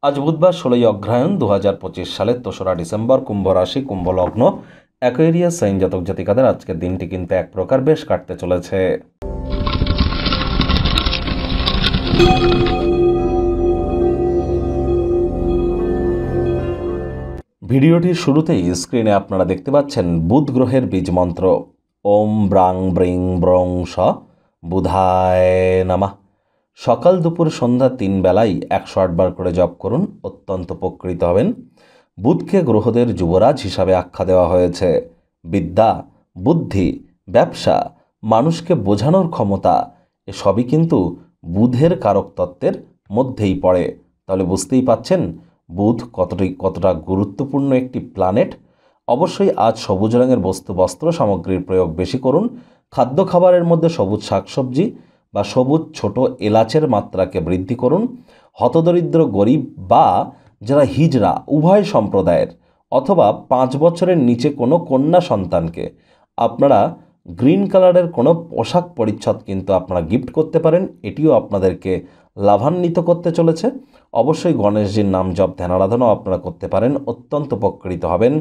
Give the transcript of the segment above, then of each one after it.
আজ বুধবার 16ই অগ্রহায়ণ 2025 সালের 3রা ডিসেম্বর, কুম্ভ রাশি, কুম্ভ লগ্ন, অ্যাকোয়ারিয়াস সাইন জাতক জাতিকাদের আজকের দিনটি কিন্তু এক প্রকার বেশ কাটতে চলেছে। ভিডিওটির শুরুতেই স্ক্রিনে আপনারা দেখতে পাচ্ছেন বুধ গ্রহের বীজ মন্ত্র ওম ব্রাং ব্রিং ব্রং স বুধায় নামা। সকাল দুপুর সন্ধ্যা 3 বেলায় 108 বার করে জপ করুন, অত্যন্ত উপকৃত হবেন। বুধকে গ্রহদের যুবরাজ হিসাবে আখ্যা দেওয়া হয়েছে। বিদ্যা, বুদ্ধি, ব্যবসা, মানুষকে বোঝানোর ক্ষমতা এসবই কিন্তু বুধের কারক তত্ত্বের মধ্যেই পড়ে। তাহলে বুঝতেই পাচ্ছেন বুধ কতটা গুরুত্বপূর্ণ একটি প্ল্যানেট। অবশ্যই আজ সবুজ রঙের বস্ত্র সামগ্রীর প্রয়োগ বেশি করুন। খাদ্য খাবারের মধ্যে সবুজ শাকসবজি বা সবুজ ছোট এলাচের মাত্রাকে বৃদ্ধি করুন। হতদরিদ্র, গরিব বা যারা হিজড়া উভয় সম্প্রদায়ের অথবা 5 বছরের নিচে কোনো কন্যা সন্তানকে আপনারা গ্রিন কালারের কোনো পোশাক পরিচ্ছদ কিন্তু আপনারা গিফট করতে পারেন। এটিও আপনাদেরকে লাভান্বিত করতে চলেছে। অবশ্যই গণেশজির নাম জপ ধ্যান আরাধনাও আপনারা করতে পারেন, অত্যন্ত উপকৃত হবেন।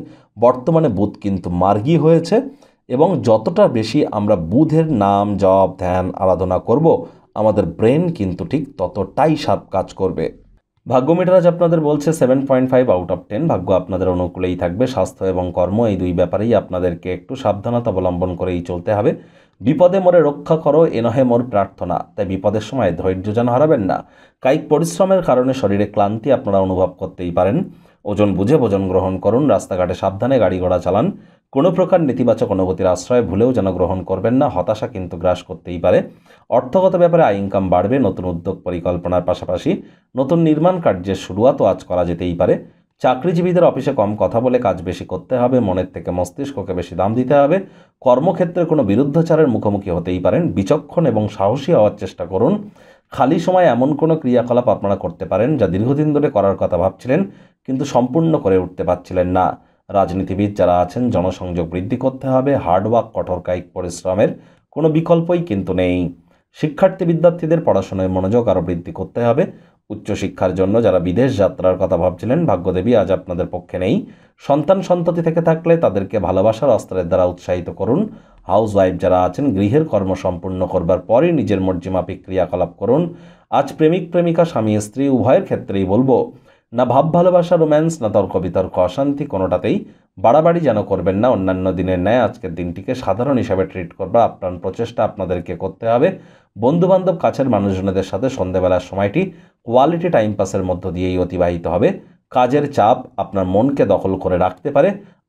বর্তমানে বুধ কিন্তু মার্গী হয়েছে এবং যতটা বেশি আমরা বুধের নাম জপ ধ্যান আরাধনা করব, আমাদের ব্রেন কিন্তু ঠিক ততটাই শার্প কাজ করবে। ভাগ্য মিটার আজ আপনাদের বলছে 7.5 আউট অফ 10। ভাগ্য আপনাদের অনুকূলেই থাকবে। স্বাস্থ্য এবং কর্ম এই দুই ব্যাপারেই আপনাদেরকে একটু সাবধানতা অবলম্বন করেই চলতে হবে। বিপদে মোরে রক্ষা করো এ নহে মোর প্রার্থনা। তাই বিপদের সময় ধৈর্য যেন হারাবেন না। কায়িক পরিশ্রমের কারণে শরীরে ক্লান্তি আপনারা অনুভব করতেই পারেন। ওজন বুঝে ভোজন গ্রহণ করুন। রাস্তাঘাটে সাবধানে গাড়ি ঘোড়া চালান। কোনো প্রকার নেতিবাচক অনুভূতির আশ্রয় ভুলেও যেন গ্রহণ করবেন না। হতাশা কিন্তু গ্রাস করতেই পারে। অর্থগত ব্যাপারে আয় ইনকাম বাড়বে। নতুন উদ্যোগ পরিকল্পনার পাশাপাশি নতুন নির্মাণ কার্যের শুরুয়াতও আজ করা যেতেই পারে। চাকরিজীবীদের অফিসে কম কথা বলে কাজ বেশি করতে হবে। মনের থেকে মস্তিষ্ককে বেশি দাম দিতে হবে। কর্মক্ষেত্রে কোনো বিরুদ্ধাচারের মুখোমুখি হতেই পারেন। বিচক্ষণ এবং সাহসী হওয়ার চেষ্টা করুন। খালি সময় এমন কোনো ক্রিয়াকলাপ আপনারা করতে পারেন যা দীর্ঘদিন ধরে করার কথা ভাবছিলেন কিন্তু সম্পূর্ণ করে উঠতে পারছিলেন না। রাজনীতিবিদ যারা আছেন, জনসংযোগ বৃদ্ধি করতে হবে। হার্ডওয়ার্ক, কঠোর কায়িক পরিশ্রমের কোনো বিকল্পই কিন্তু নেই। শিক্ষার্থী বিদ্যার্থীদের পড়াশোনায় মনোযোগ আরও বৃদ্ধি করতে হবে। উচ্চশিক্ষার জন্য যারা বিদেশ যাত্রার কথা ভাবছিলেন, ভাগ্যদেবী আজ আপনাদের পক্ষে নেই। সন্তান সন্ততি থেকে থাকলে তাদেরকে ভালোবাসার অস্ত্রের দ্বারা উৎসাহিত করুন। হাউস ওয়াইফ যারা আছেন, গৃহের কর্ম সম্পূর্ণ করবার পরই নিজের মর্জিমাফিক ক্রিয়াকলাপ করুন। আজ প্রেমিক প্রেমিকা, স্বামী স্ত্রী উভয়ের ক্ষেত্রেই বলবো, না ভাব ভালোবাসা, রোম্যান্স, না তর্ক বিতর্ক, অশান্তি, কোনোটাতেই বাড়াবাড়ি যেন করবেন না। অন্যান্য দিনের ন্যায় আজকের দিনটিকে সাধারণ হিসাবে ট্রিট করবার আপ্রাণ প্রচেষ্টা আপনাদেরকে করতে হবে। বন্ধুবান্ধব, কাছের মানুষজনদের সাথে সন্ধ্যেবেলার সময়টি কোয়ালিটি টাইম পাসের মধ্য দিয়েই অতিবাহিত হবে। কাজের চাপ আপনার মনকে দখল করে রাখতে পারে।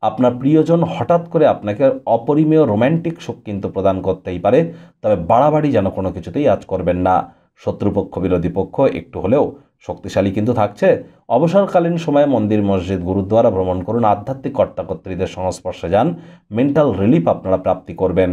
আপনার প্রিয়জন হঠাৎ করে আপনাকে অপরিমেয় রোম্যান্টিক সুখ কিন্তু প্রদান করতেই পারে। তবে বাড়াবাড়ি যেন কোনো কিছুতেই আজ করবেন না। শত্রুপক্ষ, বিরোধী পক্ষ একটু হলেও শক্তিশালী কিন্তু থাকছে। অবসরকালীন সময়ে মন্দির, মসজিদ, গুরুদ্বারা ভ্রমণ করুন। আধ্যাত্মিক কর্তাকর্ত্রীদের সংস্পর্শে যান। মেন্টাল রিলিফ আপনারা প্রাপ্তি করবেন।